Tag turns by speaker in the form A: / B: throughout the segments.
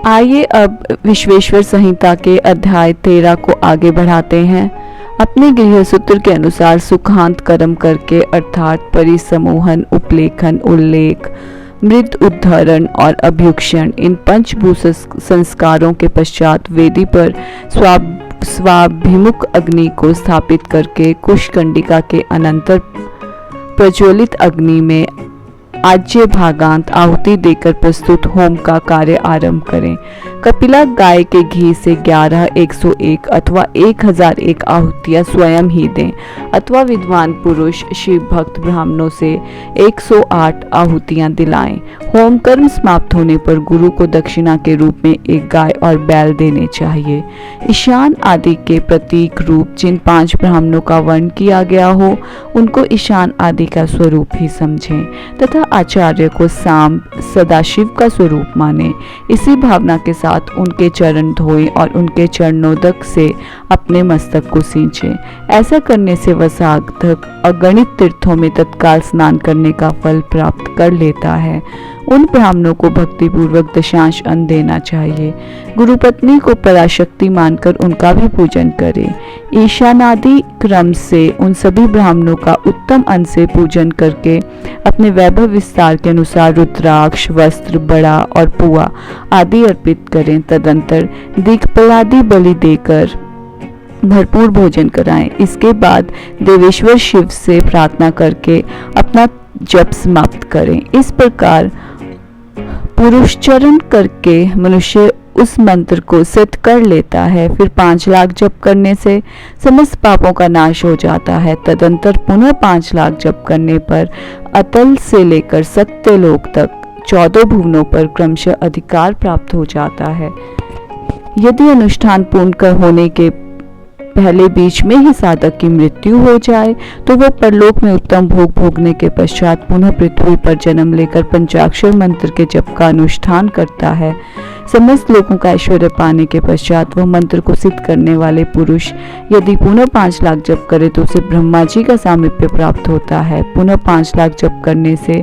A: आइए अब विश्वेश्वर संहिता के अध्याय 13 को आगे बढ़ाते हैं। अपने गृह सूत्र के अनुसार सुखांत कर्म करके अर्थात परिसमोहन, उपलेखन, उल्लेख, मृद उद्धरण और अभ्युक्षण, इन पंचभूत संस्कारों के पश्चात वेदी पर स्वाभिमुख अग्नि को स्थापित करके कुशकंडिका के अनंतर प्रज्वलित अग्नि में आज्य भागांत आहुति देकर प्रस्तुत होम का कार्य आरंभ करें। कपिला गाय के घी से 11, 101 अथवा 1001 आहुतियां स्वयं ही दें अथवा विद्वान पुरुष शिव भक्त ब्राह्मणों से 108 आहुतियां दिलाएं। होम कर्म समाप्त होने पर गुरु को दक्षिणा के रूप में एक गाय और बैल देने चाहिए। ईशान आदि के प्रतीक रूप जिन 5 ब्राह्मणों का वर्ण किया गया हो उनको ईशान आदि का स्वरूप ही समझें तथा आचार्य को सांब सदाशिव का स्वरूप माने। इसी भावना के साथ उनके चरण धोएं और उनके चरणोदक से अपने मस्तक को सींचें। ऐसा करने से वह साधक अगणित तीर्थों में तत्काल स्नान करने का फल प्राप्त कर लेता है। उन ब्राह्मणों को भक्तिपूर्वक दशांश अन्न देना चाहिए। गुरुपत्नी को पराशक्ति मानकर उनका भी पूजन करें। ईशानादि क्रम से उन सभी ब्राह्मणों का उत्तम अन्न से पूजन करके अपने वैभव विस्तार के अनुसार रुद्राक्ष, वस्त्र, बड़ा और पुआ आदि अर्पित करें। तदंतर दीपलादि बलि देकर भरपूर भोजन कराएं। इसके बाद देवेश्वर शिव से प्रार्थना करके अपना जप समाप्त करें। इस प्रकार पुरुषचरण करके मनुष्य उस मंत्र को सिद्ध कर लेता है। फिर 5 लाख जप करने से समस्त पापों का नाश हो जाता है। तदंतर पुनः 5 लाख जप करने पर अतल से लेकर सत्यलोक तक 14 भुवनों पर क्रमशः अधिकार प्राप्त हो जाता है। यदि अनुष्ठान पूर्ण होने के पहले बीच में ही साधक की मृत्यु हो जाए तो वह परलोक में उत्तम भोग भोगने के पश्चात पुनः पृथ्वी पर जन्म लेकर पंचाक्षर मंत्र के जप का अनुष्ठान करता है। समस्त लोगों का ऐश्वर्य पाने के पश्चात वह मंत्र को सिद्ध करने वाले पुरुष यदि पुनः 5 लाख जप करे तो उसे ब्रह्मा जी का सामीप्य प्राप्त होता है। पुनः 5 लाख जप करने से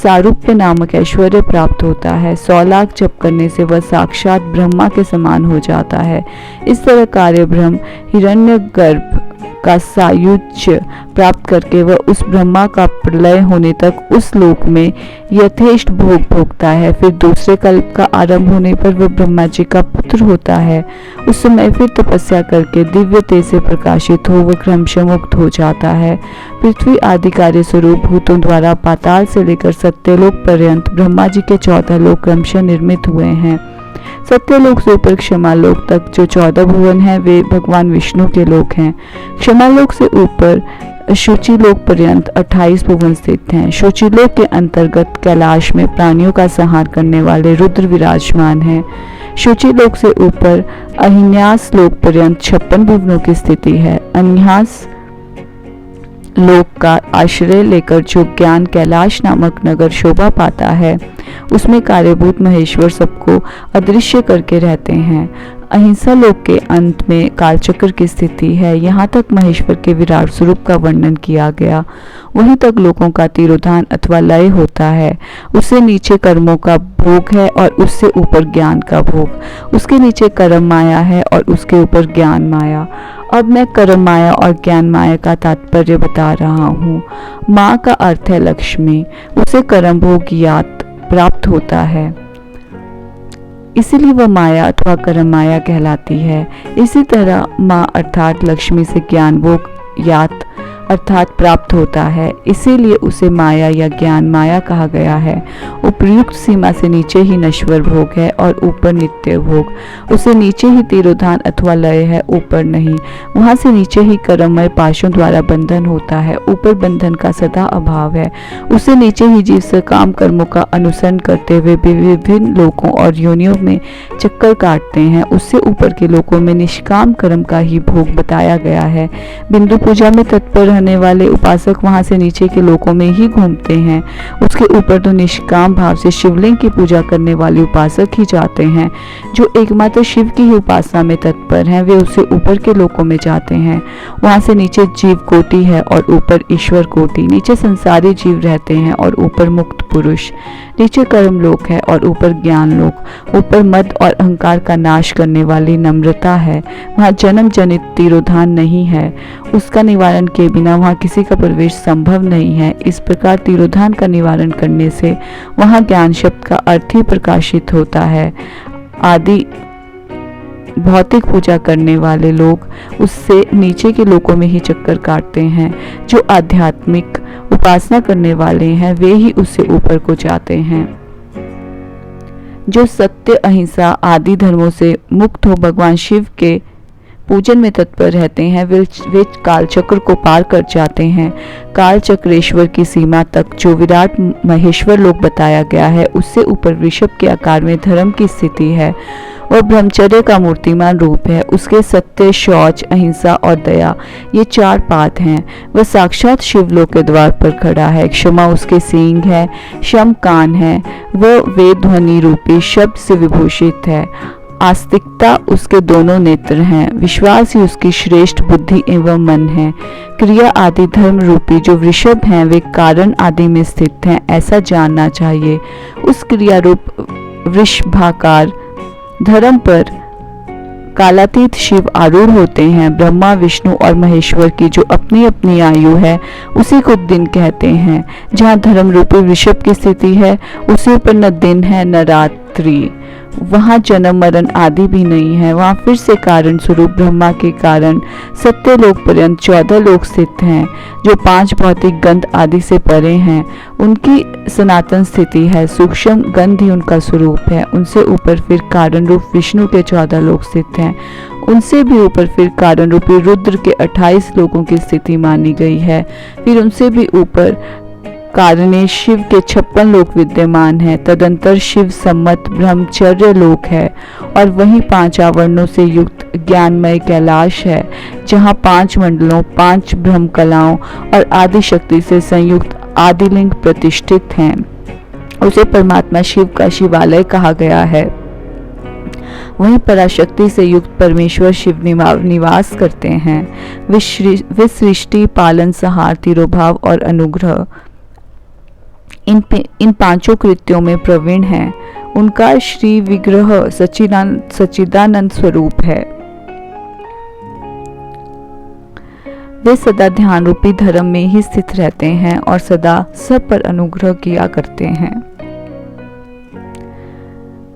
A: सारूप्य नामक ऐश्वर्य प्राप्त होता है। 100 लाख जप करने से वह साक्षात ब्रह्मा के समान हो जाता है। इस तरह कार्य ब्रह्म हिरण्यगर्भ का सायुज्य प्राप्त करके वह उस ब्रह्मा का प्रलय होने तक उस लोक में यथेष्ट भोग भोगता है। फिर दूसरे कल्प का आरंभ होने पर वह ब्रह्मा जी का पुत्र होता है। उस समय फिर तपस्या करके दिव्य तेज से प्रकाशित हो वह क्रमशः मुक्त हो जाता है। पृथ्वी आदि कार्य स्वरूप भूतों द्वारा पाताल से लेकर सत्यलोक पर्यंत ब्रह्मा जी के 14 लोक क्रमशः निर्मित हुए हैं। सत्यलोक से ऊपर क्षमालोक तक जो 14 भुवन हैं वे भगवान विष्णु के लोक हैं। क्षमालोक से ऊपर शुचिलोक पर्यंत 28 भुवन स्थित हैं। शुचिलोक के अंतर्गत कैलाश में प्राणियों का संहार करने वाले रुद्र विराजमान हैं। शुचिलोक से ऊपर अहिन्यास लोक पर्यंत 56 भुवनों की स्थिति है। अन्यास लोक का आश्रय लेकर जो ज्ञान कैलाश नामक नगर शोभा पाता है उसमें कार्यभूत महेश्वर सबको अदृश्य करके रहते हैं। अहिंसा लोक के अंत में कालचक्र की स्थिति है। यहाँ तक महेश्वर के विराट स्वरूप का वर्णन किया गया। वहीं तक लोकों का तिरोधान अथवा लय होता है। उससे नीचे कर्मों का भोग है और उससे ऊपर ज्ञान का भोग। उसके नीचे कर्म माया है और उसके ऊपर ज्ञान माया। अब मैं कर्म माया और ज्ञान माया का तात्पर्य बता रहा हूँ। माँ का अर्थ है लक्ष्मी। उसे कर्म भोग यात प्राप्त होता है, इसीलिए वह माया अथवा कर्म माया कहलाती है। इसी तरह माँ अर्थात लक्ष्मी से ज्ञान भोग यात अर्थात प्राप्त होता है, इसीलिए उसे माया या ज्ञान माया कहा गया है। उपयुक्त सीमा से नीचे ही नश्वर भोग है और ऊपर नित्य भोग। उसे नीचे ही तिरोधान अथवा लय है, ऊपर नहीं। वहां से नीचे ही कर्ममय पाशों द्वारा बंधन होता है, ऊपर बंधन का सदा अभाव है। उससे नीचे ही जीव सकाम कर्मों का अनुसरण करते हुए विभिन्न लोकों और योनियों में चक्कर काटते हैं। उससे ऊपर के लोकों में निष्काम कर्म का ही भोग बताया गया है। बिंदु पूजा में तत्पर रहने वाले उपासक वहां से नीचे के लोकों में ही घूमते हैं। उसके ऊपर तो निष्काम भाव से शिवलिंग की पूजा करने वाले उपासक ही जाते हैं। जो एकमात्र शिव की ही उपासना में तत्पर हैं, वे उससे ऊपर के लोकों में जाते हैं। वहां से नीचे जीव कोटि है और ऊपर ईश्वर कोटि। नीचे संसारी जीव रहते हैं और ऊपर मुक्त पुरुष। नीचे कर्म लोक है और ऊपर ज्ञान लोक। ऊपर मद और अहंकार का नाश करने वाली नम्रता है। वहाँ जन्म जनित तिरोधान नहीं है। उसका निवारण के बिना वहाँ किसी का प्रवेश संभव नहीं है। इस प्रकार तिरोधान का निवारण करने से वहाँ ज्ञान शब्द का अर्थ ही प्रकाशित होता है। आदि भौतिक पूजा करने वाले लोग उससे नीचे के लोकों में ही चक्कर काटते हैं। जो आध्यात्मिक उपासना करने वाले हैं, वे ही उससे ऊपर को जाते हैं। जो सत्य, अहिंसा आदि धर्मों से मुक्त हो भगवान शिव के पूजन में तत्पर रहते हैं, वे काल चक्र को पार कर जाते हैं। काल चक्रेश्वर की सीमा तक जो विराट महेश्वर लोक बताया गया है, उससे ऊपर वृषभ के आकार में धर्म की स्थिति है। वह ब्रह्मचर्य का मूर्तिमान रूप है। उसके सत्य, शौच, अहिंसा और दया ये 4 पाद हैं। वह साक्षात शिवलोक के द्वार पर खड़ा है। क्षमा उसके सींग है, शम कान है। वह वेद ध्वनि रूपी शब्द से विभूषित है। आस्तिकता उसके दोनों नेत्र हैं। विश्वास ही उसकी श्रेष्ठ बुद्धि एवं मन है। क्रिया आदि धर्म रूपी जो वृषभ हैं, वे कारण आदि में स्थित हैं, ऐसा जानना चाहिए। उस क्रिया रूप वृषभाकार धर्म पर कालातीत शिव आरूढ़ होते हैं। ब्रह्मा, विष्णु और महेश्वर की जो अपनी अपनी आयु है, उसी को दिन कहते हैं। जहाँ धर्म रूपी वृषभ की स्थिति है, उसी पर न दिन है न रात्रि। वहाँ जन्म मरण आदि भी नहीं है। वहाँ फिर से कारण स्वरूप ब्रह्मा के कारण सत्य लोक पर्यंत 14 लोक स्थित हैं, जो 5 भौतिक गंध आदि से परे हैं। उनकी सनातन स्थिति है। सूक्ष्म गंध ही उनका स्वरूप है। उनसे ऊपर फिर कारण रूप विष्णु के 14 लोक स्थित हैं। उनसे भी ऊपर फिर कारण रूपी रुद्र के 28 लोकों की स्थिति मानी गई है। फिर उनसे भी ऊपर कारणे शिव के 56 लोक विद्यमान है। तदंतर शिव सम्मत ब्रह्मचर्य लोक है और वहीं 5 आवरणों से युक्त ज्ञानमय कैलाश है, जहाँ 5 मंडलों, 5 ब्रह्म कलाओं और आदि शक्ति से संयुक्त आदिलिंग प्रतिष्ठित हैं। उसे परमात्मा शिव का शिवालय कहा गया है। वहीं पराशक्ति से युक्त परमेश्वर शिव निवास करते हैं। वे सृष्टि, पालन, संहार, तिरोभाव और अनुग्रह इन 5 कृत्यों में प्रवीण हैं। उनका श्री विग्रह सच्चिदानंद स्वरूप है। वे सदा ध्यान रूपी धर्म में ही स्थित रहते हैं और सदा सब पर अनुग्रह किया करते हैं।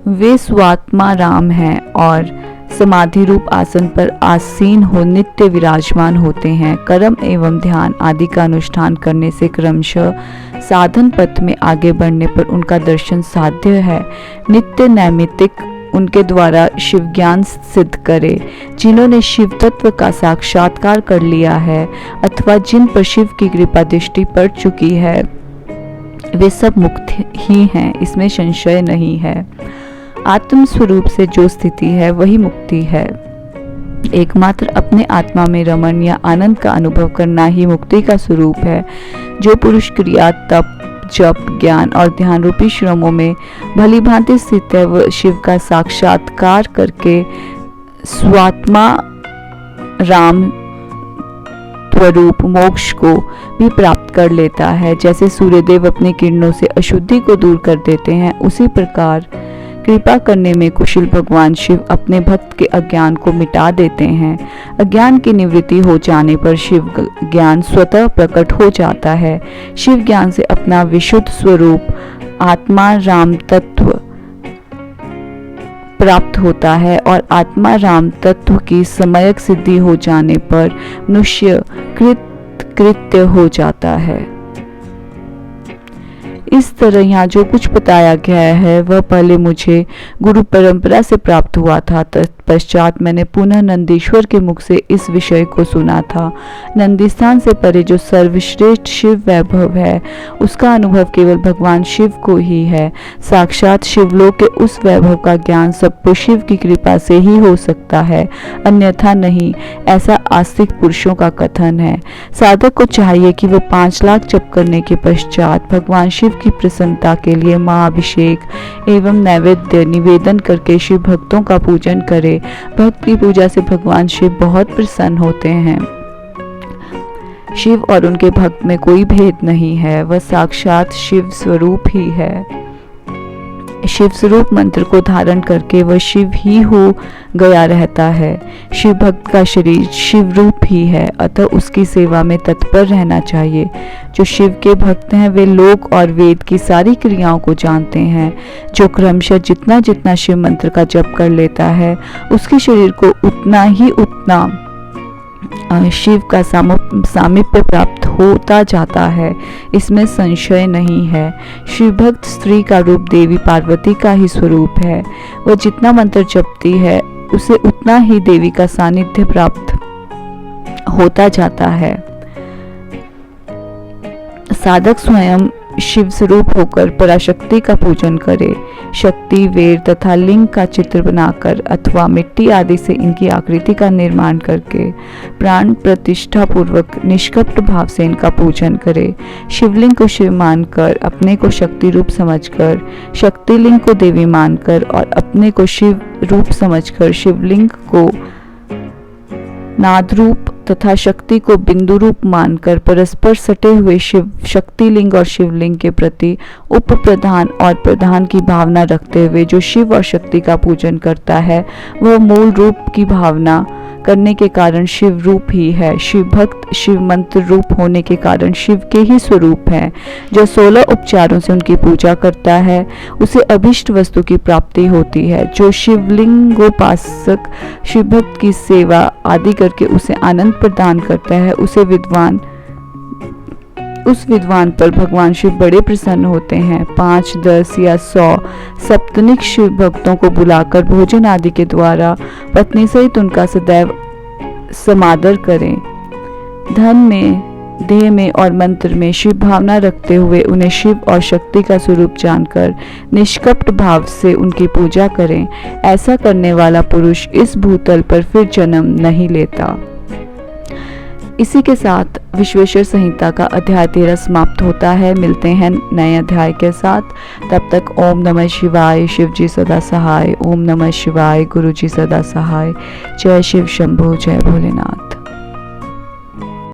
A: वे स्वात्मा राम हैं और समाधि रूप आसन पर आसीन हो नित्य विराजमान होते हैं। कर्म एवं ध्यान आदि का अनुष्ठान करने से क्रमशः साधन पथ में आगे बढ़ने पर उनका दर्शन साध्य है। नित्य नैमित्तिक उनके द्वारा शिव ज्ञान सिद्ध करे। जिन्होंने शिव तत्व का साक्षात्कार कर लिया है अथवा जिन पर शिव की कृपा दृष्टि पड़ चुकी है, वे सब मुक्त ही हैं, इसमें संशय नहीं है। आत्म स्वरूप से जो स्थिति है वही मुक्ति है। एकमात्र अपने आत्मा में रमण या आनंद का अनुभव करना ही मुक्ति का स्वरूप है। जो पुरुष क्रिया, तप, जप, ज्ञान और ध्यान रूपी श्रमों में भली भांति स्थित है, वह शिव का साक्षात्कार करके स्वात्मा राम स्वरूप मोक्ष को भी प्राप्त कर लेता है। जैसे सूर्यदेव अपनी किरणों से अशुद्धि को दूर कर देते हैं, उसी प्रकार कृपा करने में कुशल भगवान शिव अपने भक्त के अज्ञान को मिटा देते हैं। अज्ञान की निवृत्ति हो जाने पर शिव ज्ञान स्वतः प्रकट हो जाता है। शिव ज्ञान से अपना विशुद्ध स्वरूप आत्मा राम तत्व प्राप्त होता है और आत्मा राम तत्व की समयक सिद्धि हो जाने पर मनुष्य कृत्य हो जाता है। इस तरह यहाँ जो कुछ बताया गया है वह पहले मुझे गुरु परंपरा से प्राप्त हुआ था, पश्चात मैंने पुनः नंदीश्वर के मुख से इस विषय को सुना था। नंदीस्थान से परे जो सर्वश्रेष्ठ शिव वैभव है, उसका अनुभव केवल भगवान शिव को ही है। साक्षात शिवलोक के उस वैभव का ज्ञान सबको शिव की कृपा से ही हो सकता है, अन्यथा नहीं, ऐसा आस्तिक पुरुषों का कथन है। साधक को चाहिए कि वो 5 लाख जप करने के पश्चात भगवान शिव की प्रसन्नता के लिए महाअभिषेक एवं नैवेद्य निवेदन करके शिव भक्तों का पूजन करे। भक्त की पूजा से भगवान शिव बहुत प्रसन्न होते हैं। शिव और उनके भक्त में कोई भेद नहीं है, वह साक्षात शिव स्वरूप ही है। शिव स्वरूप मंत्र को धारण करके वह शिव ही हो गया रहता है। शिव भक्त का शरीर शिव रूप ही है, अतः उसकी सेवा में तत्पर रहना चाहिए। जो शिव के भक्त हैं वे लोक और वेद की सारी क्रियाओं को जानते हैं। जो क्रमशः जितना जितना शिव मंत्र का जप कर लेता है, उसके शरीर को उतना शिव का सामीप्य प्राप्त होता जाता है, इसमें संशय नहीं है। शिव भक्त स्त्री का रूप देवी पार्वती का ही स्वरूप है। वह जितना मंत्र जपती है उसे उतना ही देवी का सानिध्य प्राप्त होता जाता है। साधक स्वयं शिव स्वरूप होकर पराशक्ति का पूजन करे। शक्ति, वेर तथा लिंग का चित्र बनाकर अथवा मिट्टी आदि से इनकी आकृति का निर्माण करके प्राण प्रतिष्ठा पूर्वक निष्कपट भाव से इनका पूजन करे। शिवलिंग को शिव मानकर, अपने को शक्ति रूप समझकर, शक्तिलिंग को देवी मानकर और अपने को शिव रूप समझकर शिवलिंग को नाद रूप तथा शक्ति को बिंदु रूप मानकर परस्पर सटे हुए शिव शक्तिलिंग और शिवलिंग के प्रति उप प्रधान और प्रधान की भावना रखते हुए जो शिव और शक्ति का पूजन करता है, वह मूल रूप की भावना करने के कारण शिव रूप ही है। शिव भक्त शिव मंत्र रूप होने के कारण शिव के ही स्वरूप है। जो 16 उपचारों से उनकी पूजा करता है, उसे अभिष्ट वस्तु की प्राप्ति होती है। जो शिवलिंगोपासक शिव भक्त की सेवा आदि करके उसे आनंद प्रदान करता है, उस विद्वान पर भगवान शिव बड़े प्रसन्न होते हैं। 5, 10 या 100 सप्तनिक शिव भक्तों को बुलाकर भोजन आदि के द्वारा पत्नी सहित उनका सदैव समादर करें। धन में, देह में और मंत्र में शिव भावना रखते हुए उन्हें शिव और शक्ति का स्वरूप जानकर निष्कपट भाव से उनकी पूजा करें। ऐसा करने वाला पुरुष इस भूतल पर फिर जन्म नहीं लेता। इसी के साथ विश्वेश्वर संहिता का अध्याय 13 समाप्त होता है। मिलते हैं नए अध्याय के साथ। तब तक ओम नमः शिवाय, शिव जी सदा सहाय। ओम नमः शिवाय, गुरु जी सदा सहाय। जय शिव शंभो, जय भोलेनाथ।